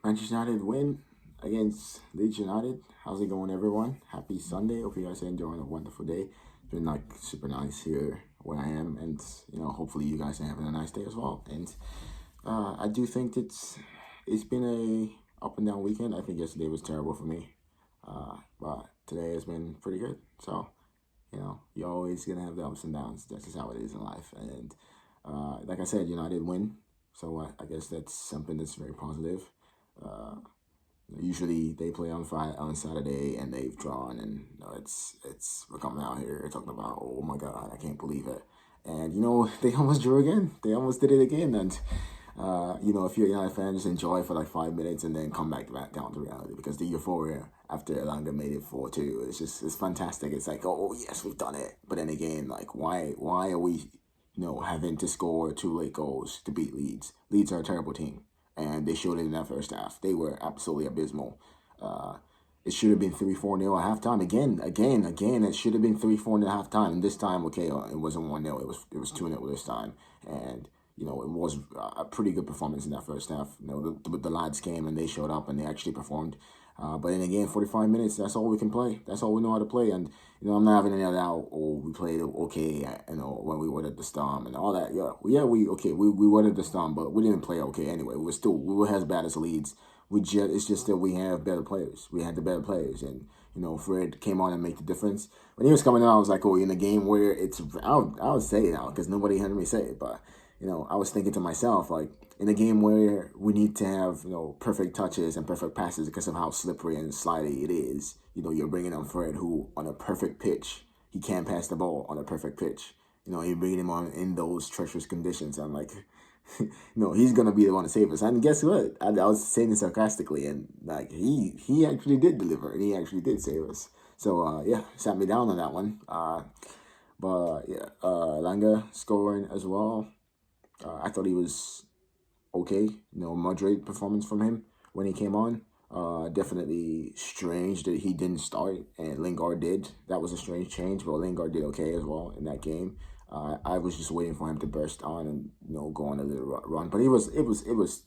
Manchester United win against Leeds United. How's it going, everyone? Happy Sunday. Hope you guys are enjoying a wonderful day. It's been super nice here where I am, and hopefully you guys are having a nice day as well. And I do think it's been a up and down weekend. I think yesterday was terrible for me, but today has been pretty good. So you're always gonna have the ups and downs. That's just how it is in life. And like I said, United win. So I guess that's something that's very positive. Usually they play on Saturday and they've drawn, and we're coming out here talking about, oh my God, I can't believe it. And they almost drew again. They almost did it again. And if you're a United fan, just enjoy for like 5 minutes and then come back down to reality, because the euphoria after Elanga made it 4-2, it's fantastic. It's like, oh yes, we've done it. But then again, like why are we having to score 2 late goals to beat Leeds? Leeds are a terrible team, and they showed it in that first half. They were absolutely abysmal. It should have been 3-4-0 at halftime. Again, it should have been 3-4 at halftime. And this time, okay, it wasn't 1-0. It was 2-0 this time. And it was a pretty good performance in that first half. The lads came and they showed up and they actually performed. But then again, 45 minutes, that's all we can play. That's all we know how to play. And, I'm not having any of that, we played okay, when we were at the Storm and all that. We were at the Storm, but we didn't play okay anyway. We were as bad as Leeds. It's just that we have better players. We had the better players. And, Fred came on and made the difference. When he was coming on, I was like, in a game where I would say it now because nobody had me say it, but I was thinking to myself, like, in a game where we need to have, perfect touches and perfect passes because of how slippery and slidey it is, you're bringing on Fred, who on a perfect pitch, he can't pass the ball on a perfect pitch. You're bringing him on in those treacherous conditions. I'm like, he's going to be the one to save us. And guess what? I was saying it sarcastically, and like he actually did deliver, and he actually did save us. So, sat me down on that one. Elanga scoring as well. I thought he was okay. Moderate performance from him when he came on. Definitely strange that he didn't start and Lingard did. That was a strange change, but Lingard did okay as well in that game. I was just waiting for him to burst on and go on a little run, but it was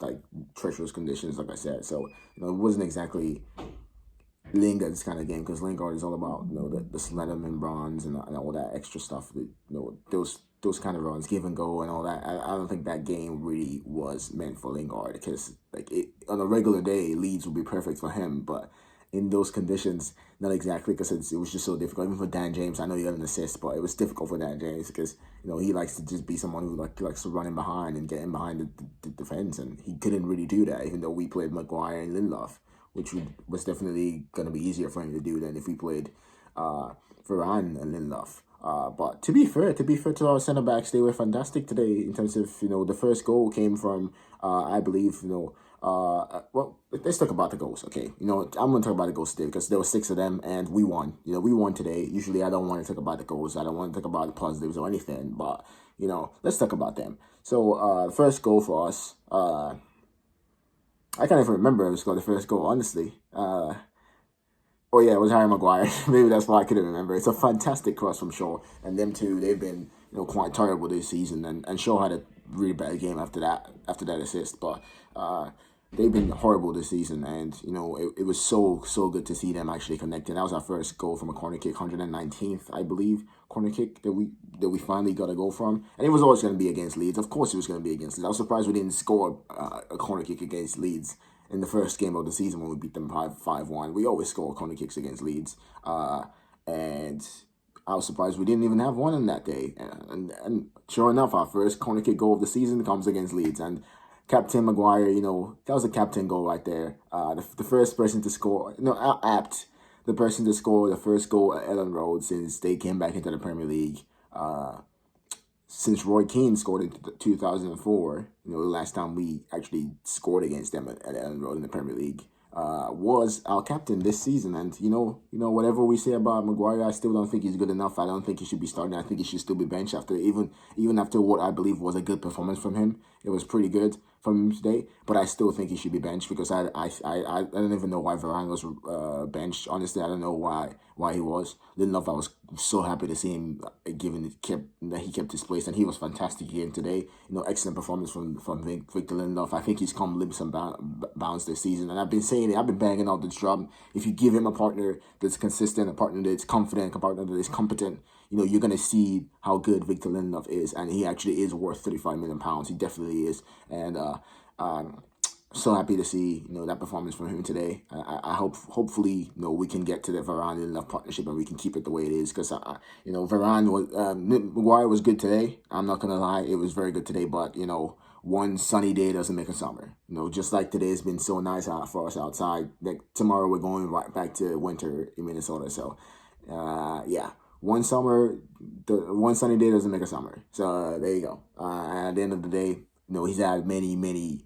like treacherous conditions, like I said. So it wasn't exactly Lingard's kind of game, because Lingard is all about the Slenderman bronze and all that extra stuff. Those kind of runs, give and go and all that. I don't think that game really was meant for Lingard, because on a regular day, Leeds would be perfect for him, but in those conditions, not exactly, because it was just so difficult. Even for Dan James, I know he got an assist, but it was difficult for Dan James because he likes to just be someone who likes to run in behind and get in behind the defense, and he couldn't really do that, even though we played Maguire and Lindelof, which was definitely going to be easier for him to do than if we played Varane and Lindelof. But to be fair to our centre backs, they were fantastic today in terms of the first goal came from I believe let's talk about the goals, okay? I'm gonna talk about the goals today because there were 6 of them and we won. We won today. Usually I don't want to talk about the goals. I don't want to talk about the positives or anything, but let's talk about them. So the first goal for us, I can't even remember if it was the first goal, honestly. Oh yeah, it was Harry Maguire. Maybe that's why I couldn't remember. It's a fantastic cross from Shaw, and them two, they've been quite terrible this season. And Shaw had a really bad game after that assist, but they've been horrible this season. And it was so good to see them actually connecting. That was our first goal from a corner kick, 119th, I believe, corner kick that we finally got a goal from. And it was always going to be against Leeds. Of course, it was going to be against Leeds. I was surprised we didn't score a corner kick against Leeds in the first game of the season when we beat them 5-1. We always score corner kicks against Leeds. And I was surprised we didn't even have one on that day. And sure enough, our first corner kick goal of the season comes against Leeds. And Captain Maguire, that was a captain goal right there. The first person to score, the person to score the first goal at Ellen Road since they came back into the Premier League. Since Roy Keane scored in 2004, the last time we actually scored against them at Ellen Road in the Premier League, was our captain this season. And, whatever we say about Maguire, I still don't think he's good enough. I don't think he should be starting. I think he should still be benched even after what I believe was a good performance from him. It was pretty good. from him today, but I still think he should be benched because I don't even know why Varane was benched. Honestly, I don't know why he was. Lindelof, I was so happy to see him given that he kept his place, and he was fantastic again today. Excellent performance from Victor Lindelof. I think he's come leaps and bounds this season, and I've been saying it. I've been banging out this drum. If you give him a partner that's consistent, a partner that's confident, a partner that is competent, you're going to see how good Victor Lindelof is, and he actually is worth £35 million. He definitely is, and so happy to see that performance from him today. I hopefully we can get to the Varane Lindelof partnership and we can keep it the way it is, because Varane was Maguire was good today. I'm not gonna lie, it was very good today, but one sunny day doesn't make a summer. Just like today has been so nice out for us outside. Like tomorrow we're going right back to winter in Minnesota. So yeah. One sunny day doesn't make a summer. So there you go. At the end of the day, he's had many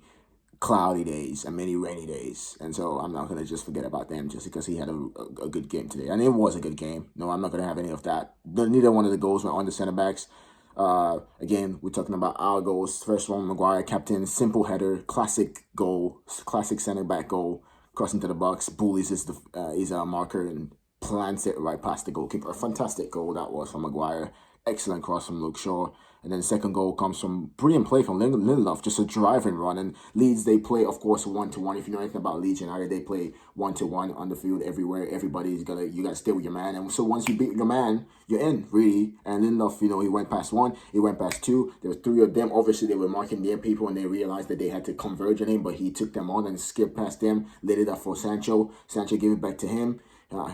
cloudy days and many rainy days, and so I'm not gonna just forget about them just because he had a good game today, and it was a good game. No, I'm not gonna have any of that. Neither one of the goals were on the center backs. Again, we're talking about our goals. First one, Maguire, captain, simple header, classic goal, classic center back goal, crossing to the box. Bullies is a marker and plants it right past the goalkeeper. A fantastic goal that was from Maguire. Excellent cross from Luke Shaw. And then the second goal comes from brilliant play from Lindelof, just a drive and run. And Leeds, they play, of course, 1-1. If you know anything about Leeds United, they play 1-1 on the field everywhere. You got to stay with your man. And so once you beat your man, you're in, really. And Lindelof, he went past one, he went past two. There were three of them. Obviously, they were marking their people and they realized that they had to converge on him, but he took them on and skipped past them, laid it up for Sancho. Sancho gave it back to him.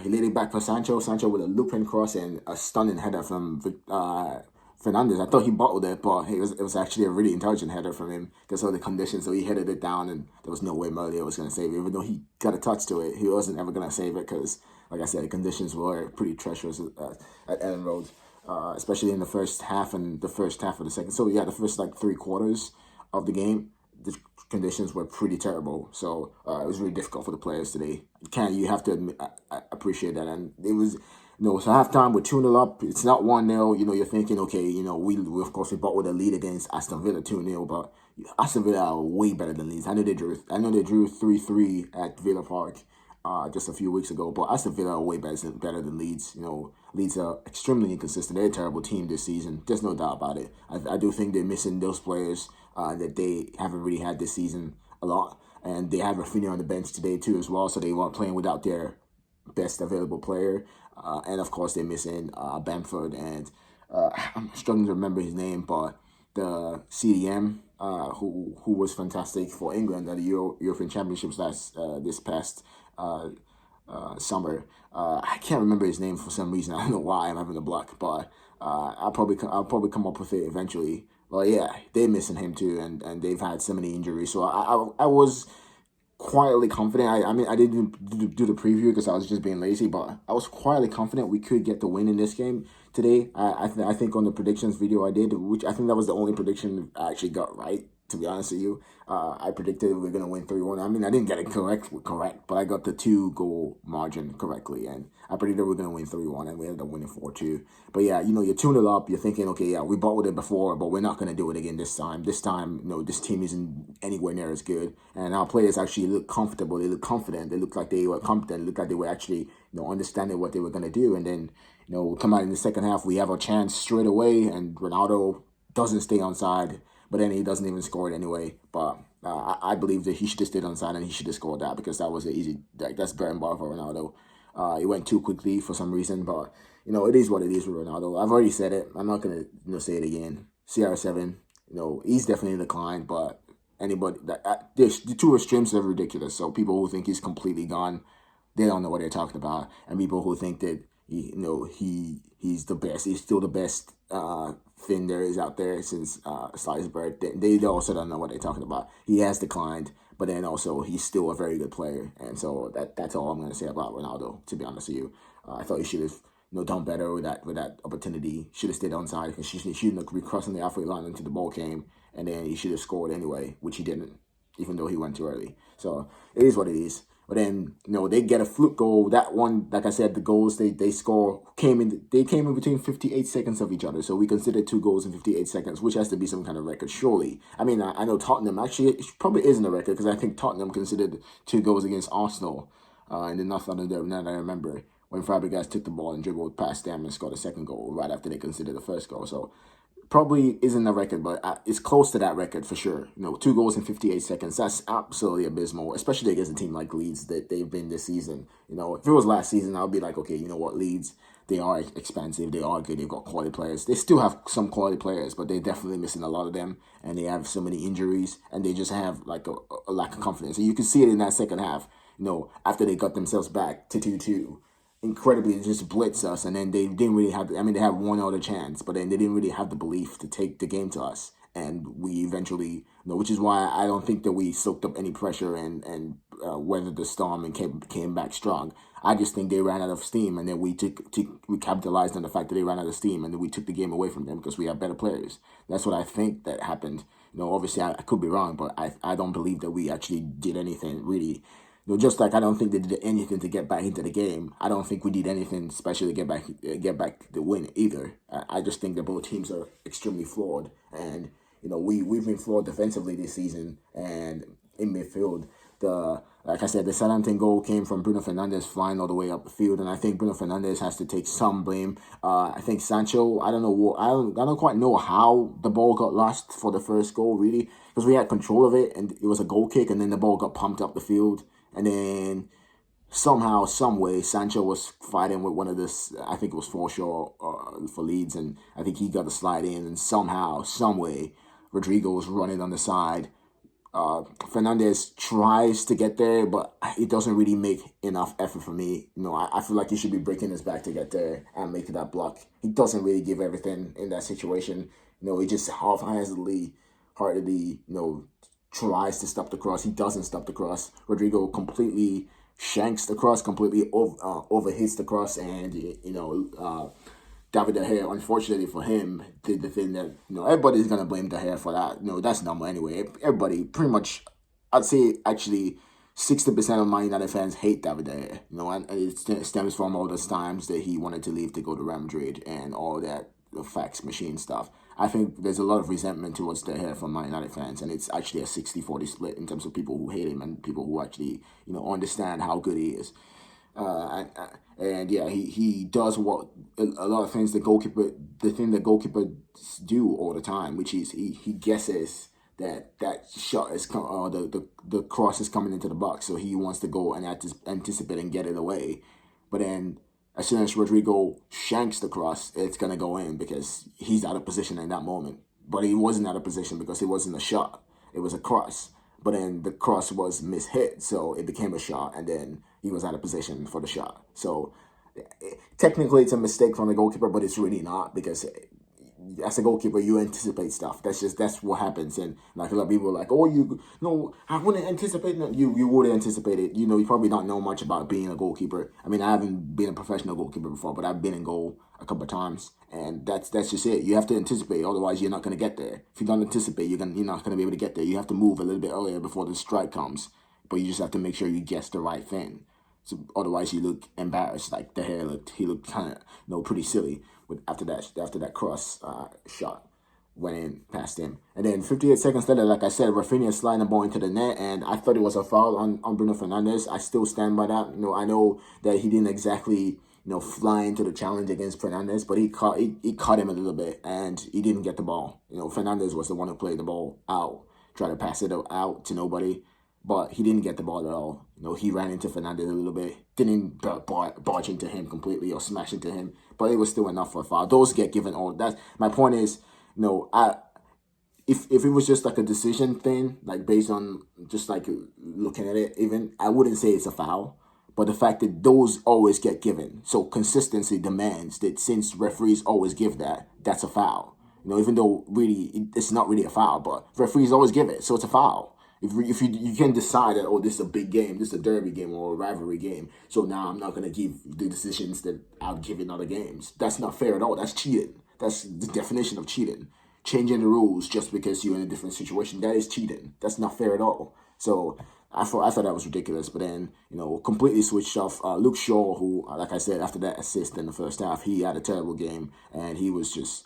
He laid it back for Sancho. Sancho with a looping cross and a stunning header from Fernandes. I thought he bottled it, but it was actually a really intelligent header from him because of the conditions. So he headed it down, and there was no way Merlier was going to save it. Even though he got a touch to it, he wasn't ever going to save it because, like I said, the conditions were pretty treacherous at Ellen Road, especially in the first half and the first half of the second. So yeah, the first 3 quarters of the game, the conditions were pretty terrible. So it was really difficult for the players today. You have to admit, appreciate that, and it was. So halftime, we're 2-0 up. It's not 1-0. You're thinking, okay, we of course we bought with a lead against Aston Villa 2-0, but Aston Villa are way better than Leeds. I know they drew 3-3 at Villa Park just a few weeks ago, but Aston Villa are way better than Leeds. Leeds are extremely inconsistent. They're a terrible team this season. There's no doubt about it. I do think they're missing those players that they haven't really had this season a lot, and they have Raphinia on the bench today too as well. So they weren't playing without their best available player. And of course, they're missing Bamford and I'm struggling to remember his name, but the CDM who was fantastic for England at the European Championships this past summer. I can't remember his name for some reason. I don't know why I'm having a block, but I'll probably come up with it eventually. But yeah, they're missing him too, and they've had so many injuries. So I was quietly confident. I didn't do the preview because I was just being lazy, but I was quietly confident we could get the win in this game today. I think on the predictions video I did, which I think that was the only prediction I actually got right, to be honest with you. I predicted we were going to win 3-1. I didn't get it correct, but I got the 2-goal margin correctly, and I predicted we were going to win 3-1, and we ended up winning 4-2. But yeah, you're 2-0 up, you're thinking, okay, yeah, we bought with it before, but we're not going to do it again this time. This time, this team isn't anywhere near as good, and our players actually look comfortable, they look confident, they look like they were competent, they look like they were actually, understanding what they were going to do, and then, we come out in the second half, we have a chance straight away, and Ronaldo doesn't stay onside, but then he doesn't even score it anyway. But I believe that he should have stayed onside and he should have scored that because that was an easy, that's bread and butter for Ronaldo. It went too quickly for some reason, but it is what it is with Ronaldo. I've already said it. I'm not gonna say it again. CR7, he's definitely in decline, but anybody the two extremes are ridiculous. So people who think he's completely gone, they don't know what they're talking about, and people who think that he's the best, he's still the best thing there is out there since sliced bread. They also don't know what they're talking about. He has declined, but then also he's still a very good player, and so that's all I'm going to say about Ronaldo. To be honest with you, I thought he should have done better with that opportunity. Should have stayed onside because he shouldn't be crossing the halfway line until the ball came, and then he should have scored anyway, which he didn't, even though he went too early. So it is what it is. But then, they get a fluke goal. That one, like I said, the goals they score came in between 58 seconds of each other. So we consider 2 goals in 58 seconds, which has to be some kind of record, surely. I mean, I know Tottenham, actually, it probably isn't a record, because I think Tottenham considered 2 goals against Arsenal in the North London derby, now that I remember, when Fabregas took the ball and dribbled past them and scored a second goal right after they considered the first goal. So probably isn't a record, but it's close to that record for sure. 2 goals in 58 seconds. That's absolutely abysmal, especially against a team like Leeds that they've been this season. If it was last season, I'll be like, okay, you know what, Leeds, they are expensive, they are good, they've got quality players. They still have some quality players, but they're definitely missing a lot of them, and they have so many injuries, and they just have like a lack of confidence. And you can see it in that second half, after they got themselves back to 2-2. Incredibly just blitz us, and then they didn't really have, they had one other chance, but then they didn't really have the belief to take the game to us, and we eventually, which is why I don't think that we soaked up any pressure and weathered the storm and came back strong. I just think they ran out of steam, and then we capitalized on the fact that they ran out of steam, and then we took the game away from them because we have better players. That's what I think that happened. Obviously I could be wrong, but I don't believe that we actually did anything really. Just like I don't think they did anything to get back into the game, I don't think we did anything special to get back the win either. I just think that both teams are extremely flawed, and we've been flawed defensively this season, and in midfield, like I said, the Southampton goal came from Bruno Fernandes flying all the way up the field, and I think Bruno Fernandes has to take some blame. I think Sancho, I don't quite know how the ball got lost for the first goal really, because we had control of it, and it was a goal kick, and then the ball got pumped up the field. And then somehow, some way, Sancho was fighting with one of this, I think it was Forshaw for Leeds, and I think he got the slide in, and somehow, some way, Rodrigo was running on the side. Fernandes tries to get there, but it doesn't really make enough effort for me. I feel like he should be breaking his back to get there and make that block. He doesn't really give everything in that situation. He just half-heartedly, tries to stop the cross. He doesn't stop the cross. Rodrigo completely shanks the cross, completely overhits the cross, and David De Gea, unfortunately for him, did the thing that everybody's gonna blame De Gea for that. That's normal anyway. Everybody pretty much, I'd say actually 60% of Man United fans hate David De Gea. And it stems from all those times that he wanted to leave to go to Real Madrid and all that, the fax machine stuff. I think there's a lot of resentment towards De Gea from Man United fans, and it's actually a 60-40 split in terms of people who hate him and people who actually, understand how good he is. And yeah, he does what a lot of things the thing that goalkeepers do all the time, which is he guesses that shot is the cross is coming into the box, so he wants to go and anticipate and get it away, but then as soon as Rodrigo shanks the cross, it's going to go in because he's out of position in that moment. But he wasn't out of position because it wasn't a shot. It was a cross. But then the cross was mishit, so it became a shot, and then he was out of position for the shot. So technically it's a mistake from the goalkeeper, but it's really not, because as a goalkeeper, you anticipate stuff. That's what happens. And like a lot of people are like, oh, I wouldn't anticipate that. You would anticipate it. You probably don't know much about being a goalkeeper. I mean, I haven't been a professional goalkeeper before, but I've been in goal a couple of times, and that's just it. You have to anticipate, otherwise you're not going to get there. If you don't anticipate, you're not going to be able to get there. You have to move a little bit earlier before the strike comes, but you just have to make sure you guess the right thing. So otherwise, you look embarrassed. Like De Gea he looked kind of pretty silly after that cross shot went in past him. And then 58 seconds later, like I said, Raphinia sliding the ball into the net, and I thought it was a foul on Bruno Fernandes. I still stand by that. I know that he didn't exactly fly into the challenge against Fernandes, but he caught him a little bit, and he didn't get the ball. Fernandes was the one who played the ball out, tried to pass it out to nobody, but he didn't get the ball at all. He ran into Fernandes a little bit, didn't barge into him completely or smash into him, but it was still enough for a foul. Those get given all. That my point is, if it was just like a decision thing, like based on just like looking at it, even I wouldn't say it's a foul. But the fact that those always get given, so consistency demands that since referees always give that, that's a foul. Even though really it's not really a foul, but referees always give it, so it's a foul. If you can decide that, oh, this is a big game, this is a derby game or a rivalry game, so now I'm not going to give the decisions that I'll give in other games. That's not fair at all. That's cheating. That's the definition of cheating. Changing the rules just because you're in a different situation, that is cheating. That's not fair at all. So I thought that was ridiculous. But then, completely switched off. Luke Shaw, who, like I said, after that assist in the first half, he had a terrible game, and he was just.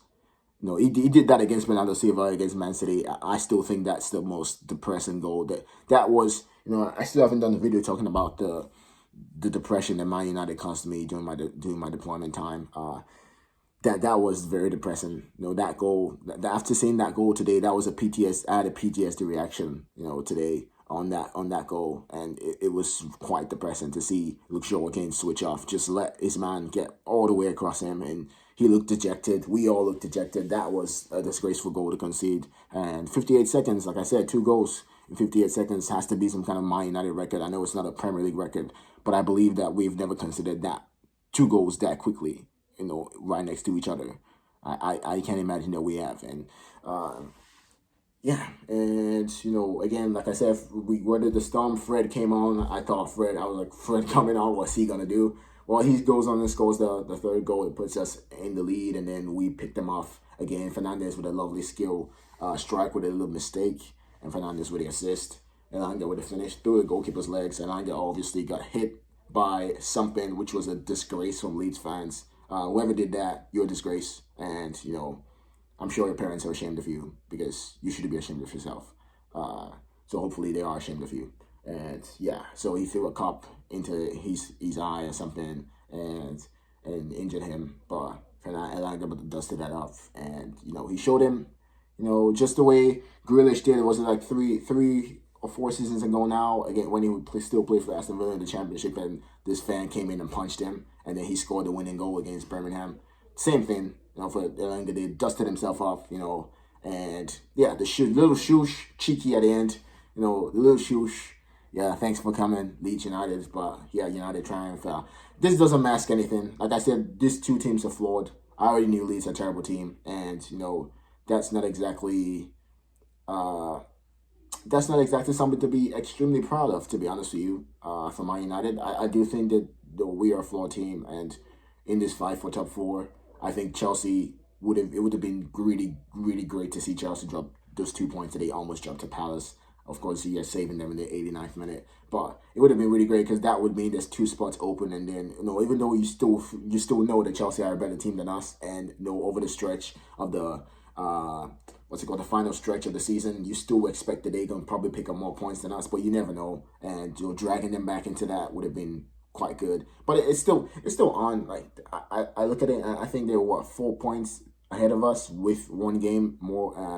He did that against Bernardo Silva against Man City. I still think that's the most depressing goal. That was, I still haven't done a video talking about the depression that Man United caused me during my deployment time. That was very depressing. That goal. After seeing that goal today, that was I had a PTSD reaction. Today on that goal, and it was quite depressing to see Luke Shaw again switch off, just let his man get all the way across him, and he looked dejected. We all looked dejected. That was a disgraceful goal to concede. And 58 seconds, like I said, 2 goals in 58 seconds has to be some kind of Man United record. I know it's not a Premier League record, but I believe that we've never considered that 2 goals that quickly, right next to each other. I can't imagine that we have. And yeah, and again, like I said, we weathered the storm. Fred came on. I was like, Fred coming on, what's he gonna do? Well, he goes on and scores the 3rd goal. It puts us in the lead, and then we picked them off again. Fernandes with a lovely skill strike with a little mistake, and Fernandes with the assist. Elanga with the finish through the goalkeeper's legs. Elanga obviously got hit by something, which was a disgrace from Leeds fans. Whoever did that, you're a disgrace, and I'm sure your parents are ashamed of you, because you should be ashamed of yourself. So hopefully they are ashamed of you. And yeah, so he threw a cup into his eye or something and injured him. But Elanga dusted that off, and he showed him, just the way Grealish did. It was like three or 4 seasons ago now, again when he would still play for Aston Villa in the Championship, and this fan came in and punched him, and then he scored the winning goal against Birmingham. Same thing, for Elanga, they dusted himself off, and yeah, the little shoosh, cheeky at the end, the little shoosh. Yeah, thanks for coming, Leeds United. But yeah, United triumph. This doesn't mask anything. Like I said, these 2 teams are flawed. I already knew Leeds are a terrible team, and that's not exactly something to be extremely proud of, to be honest with you. For Man United, I do think that we are a flawed team, and in this fight for top 4, I think Chelsea would have been really, really great to see Chelsea drop those 2 points that they almost dropped to Palace. Of course, he is saving them in the 89th minute, but it would have been really great, because that would mean there's 2 spots open, and then even though you still know that Chelsea are a better team than us, and over the stretch of the the final stretch of the season, you still expect that they're gonna probably pick up more points than us, but you never know, and dragging them back into that would have been quite good. But it's still on. Like I look at it, and I think they're 4 points ahead of us with 1 game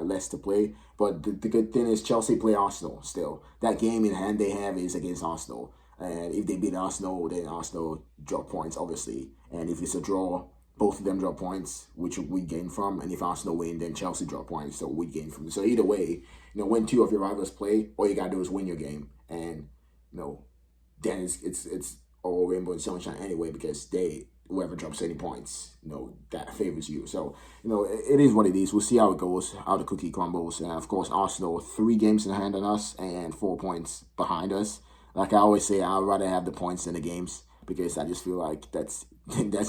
less to play. But the good thing is Chelsea play Arsenal still. That game in hand they have is against Arsenal. And if they beat Arsenal, then Arsenal drop points, obviously. And if it's a draw, both of them drop points, which we gain from. And if Arsenal win, then Chelsea drop points, so we gain from. So either way, when 2 of your rivals play, all you got to do is win your game. And, then it's all rainbow and sunshine anyway, because whoever drops any points, that favors you. So, it is what it is. We'll see how it goes, how the cookie crumbles. And, of course, Arsenal 3 games in hand on us and 4 points behind us. Like I always say, I'd rather have the points than the games, because I just feel like that's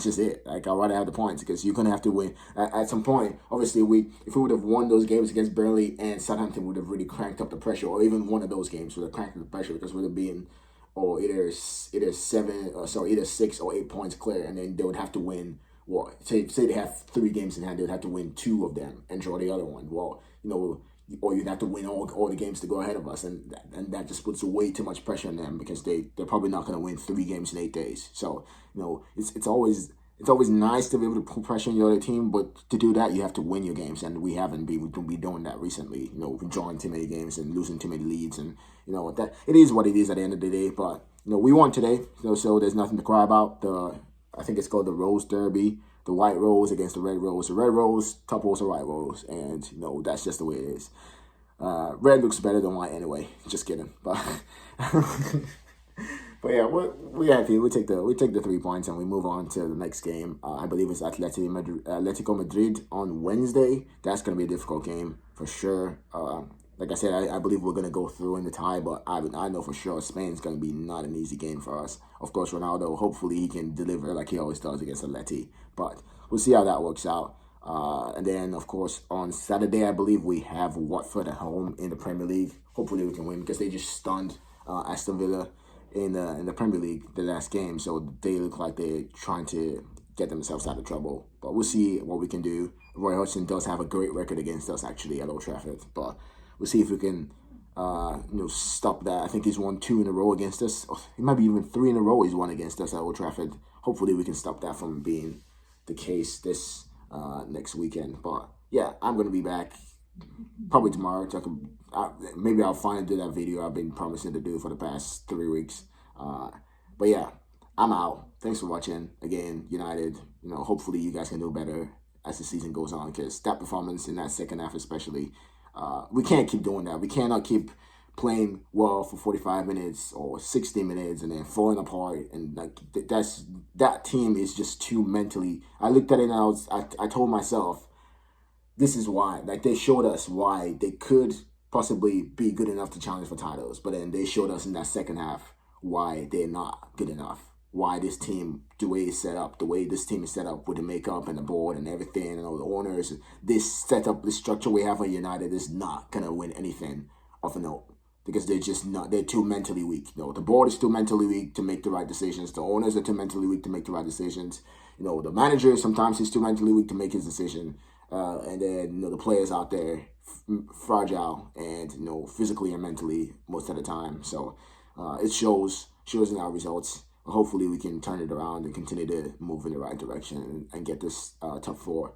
just it. Like, I'd rather have the points, because you're going to have to win. At some point, obviously, if we would have won those games against Burnley and Southampton, would have really cranked up the pressure, or even one of those games would have cranked up the pressure, because we would have been either 6 or 8 points clear, and then they would have to win. Well, say they have 3 games in hand, they would have to win 2 of them and draw the other one. Well, or you'd have to win all the games to go ahead of us, and that just puts way too much pressure on them, because they're probably not going to win 3 games in 8 days. So it's always nice to be able to put pressure on your other team, but to do that you have to win your games, and we haven't been doing that recently. We're drawing too many games and losing too many leads, and that it is what it is at the end of the day. But we won today, so there's nothing to cry about. I think it's called the Rose Derby. The white rose against the red rose. The red rose topples the white rose, and that's just the way it is. Red looks better than white anyway. Just kidding, but but yeah, we're happy. We take the 3 points and we move on to the next game. I believe it's Atletico Madrid on Wednesday. That's gonna be a difficult game for sure. Like I said, I believe we're going to go through in the tie, but I know for sure Spain's going to be not an easy game for us. Of course, Ronaldo, hopefully he can deliver like he always does against Atleti, but we'll see how that works out. And then, of course, on Saturday, I believe we have Watford at home in the Premier League. Hopefully we can win, because they just stunned Aston Villa in the Premier League the last game. So they look like they're trying to get themselves out of trouble. But we'll see what we can do. Roy Hodgson does have a great record against us actually at Old Trafford, but we'll see if we can stop that. I think he's won 2 in a row against us. He might be even 3 in a row he's won against us at Old Trafford. Hopefully we can stop that from being the case this next weekend. But yeah, I'm going to be back probably tomorrow. Maybe I'll finally do that video I've been promising to do for the past 3 weeks. But yeah, I'm out. Thanks for watching. Again, United, hopefully you guys can do better as the season goes on, because that performance in that second half especially, we can't keep doing that. We cannot keep playing well for 45 minutes or 60 minutes and then falling apart. And like that team is just too mentally. I looked at it and I told myself, this is why. Like, they showed us why they could possibly be good enough to challenge for titles, but then they showed us in that second half why they're not good enough. Why this team, the way this team is set up with the makeup and the board and everything and all the owners, this setup, this structure we have at United is not gonna win anything of a note, because they're just not. They're too mentally weak. The board is too mentally weak to make the right decisions. The owners are too mentally weak to make the right decisions. The manager sometimes is too mentally weak to make his decision. And then the players out there fragile and physically and mentally most of the time. So it shows in our results. Hopefully we can turn it around and continue to move in the right direction and get this top 4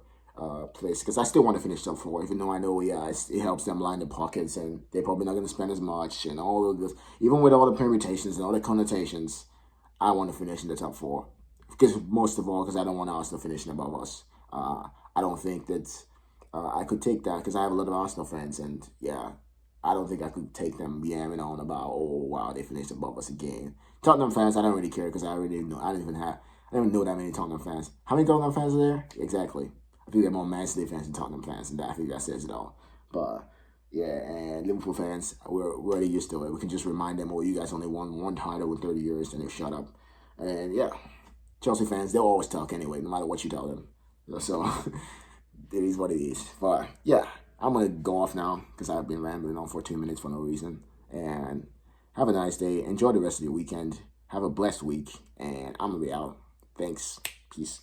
place, because I still want to finish top 4, even though I know it helps them line the pockets and they're probably not going to spend as much and all of this. Even with all the permutations and all the connotations, I want to finish in the top 4, because most of all, because I don't want Arsenal finishing above us. I don't think that I could take that, because I have a lot of Arsenal fans, and yeah, I don't think I could take them yamming on about, oh wow, they finished above us again. Tottenham fans, I don't really care, because I don't even know that many Tottenham fans. How many Tottenham fans are there? Exactly. I think there are more Man City fans than Tottenham fans, and I think that says it all. But yeah, and Liverpool fans, we're already used to it. We can just remind them, oh, you guys only won 1 title in 30 years, and they shut up. And yeah, Chelsea fans, they'll always talk anyway, no matter what you tell them. So it is what it is. But yeah, I'm going to go off now, because I've been rambling on for 2 minutes for no reason. And have a nice day. Enjoy the rest of your weekend. Have a blessed week. And I'm going to be out. Thanks. Peace.